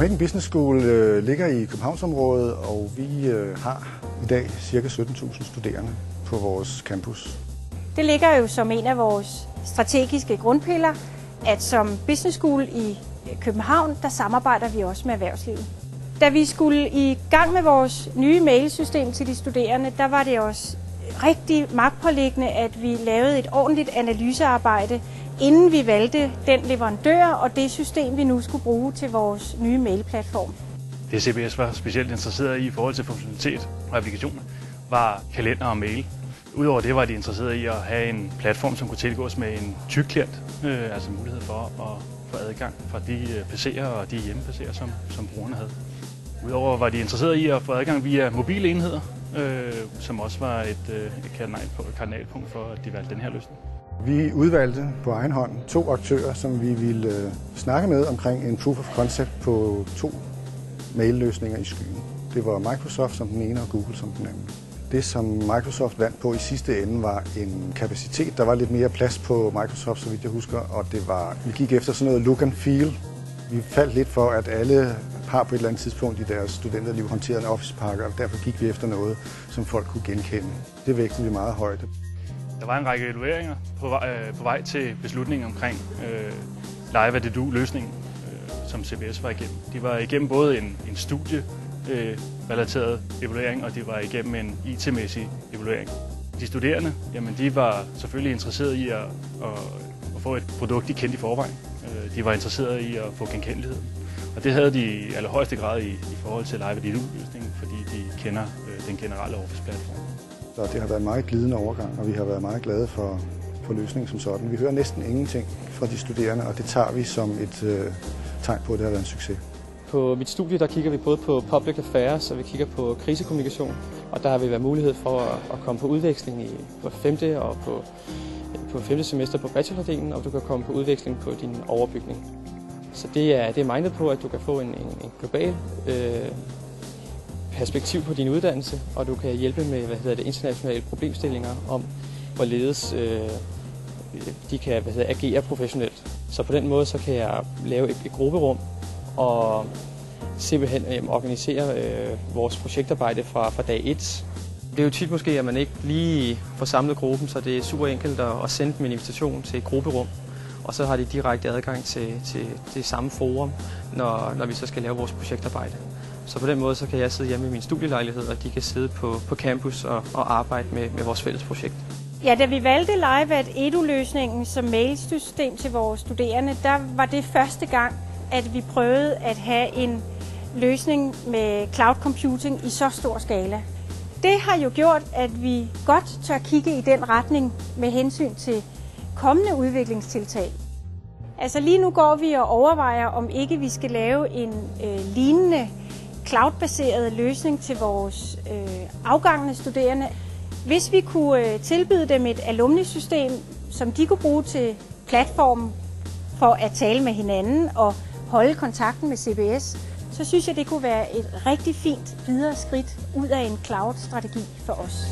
Copenhagen Business School ligger i Københavnsområdet, og vi har i dag ca. 17.000 studerende på vores campus. Det ligger jo som en af vores strategiske grundpiller, at som business school i København, der samarbejder vi også med erhvervslivet. Da vi skulle i gang med vores nye mailsystem til de studerende, der var det også rigtig magtpåliggende, at vi lavede et ordentligt analysearbejde, inden vi valgte den leverandør og det system, vi nu skulle bruge til vores nye mailplatform. Det CBS var specielt interesseret i forhold til funktionalitet og applikationer, var kalender og mail. Udover det var de interesseret i at have en platform, som kunne tilgås med en tyk klient, altså mulighed for at få adgang fra de PC'er og de hjemme-PC'er, som brugerne havde. Udover var de interesseret i at få adgang via mobile enheder, som også var et kardinalpunkt for, at de valgte den her løsning. Vi udvalgte på egen hånd 2 aktører, som vi ville snakke med omkring en proof of concept på 2 mailløsninger i skyen. Det var Microsoft som den ene og Google som den anden. Det, som Microsoft vandt på i sidste ende, var en kapacitet. Der var lidt mere plads på Microsoft, så vidt jeg husker, og vi gik efter sådan noget look and feel. Vi faldt lidt for, at alle har på et eller andet tidspunkt i deres studenterliv håndteret en Office-pakke, og derfor gik vi efter noget, som folk kunne genkende. Det vægtede vi meget højt. Der var en række evalueringer på vej til beslutningen omkring Live at Edu-løsningen, som CBS var igennem. De var igennem både en studierelateret evaluering, og de var igennem en IT-mæssig evaluering. De studerende, jamen, de var selvfølgelig interesserede i at få et produkt, de kendte i forvejen. De var interesserede i at få genkendelighed. Og det havde de i allerhøjeste grad i forhold til Live at Edu-løsningen, fordi de kender den generelle Office-platform. Så det har været en meget glidende overgang, og vi har været meget glade for løsningen som sådan. Vi hører næsten ingenting fra de studerende, og det tager vi som et tegn på, at det har været en succes. På mit studie der kigger vi både på public affairs, og vi kigger på krisekommunikation, og der har vi været mulighed for at komme på udveksling på 5. og på 5. semester på bachelordelen, og du kan komme på udveksling på din overbygning. Så det er mindet på, at du kan få en global perspektiv på din uddannelse, og du kan hjælpe med internationale problemstillinger om, hvorledes de kan agere professionelt. Så på den måde så kan jeg lave et grupperum og simpelthen organisere vores projektarbejde fra dag 1. Det er jo tit måske, at man ikke lige får samlet gruppen, så det er super enkelt at sende dem en invitation til et grupperum. Og så har de direkte adgang til det samme forum, når vi så skal lave vores projektarbejde. Så på den måde så kan jeg sidde hjemme i min studielejlighed, og de kan sidde på campus og arbejde med vores fælles projekt. Ja, da vi valgte Live at Edu-løsningen som mailsystem til vores studerende, der var det første gang, at vi prøvede at have en løsning med cloud computing i så stor skala. Det har jo gjort, at vi godt tør kigge i den retning med hensyn til kommende udviklingstiltag. Altså lige nu går vi og overvejer, om ikke vi skal lave en lignende cloud-baseret løsning til vores afgangende studerende. Hvis vi kunne tilbyde dem et alumni-system, som de kunne bruge til platformen for at tale med hinanden og holde kontakten med CBS, så synes jeg, det kunne være et rigtig fint videre skridt ud af en cloud-strategi for os.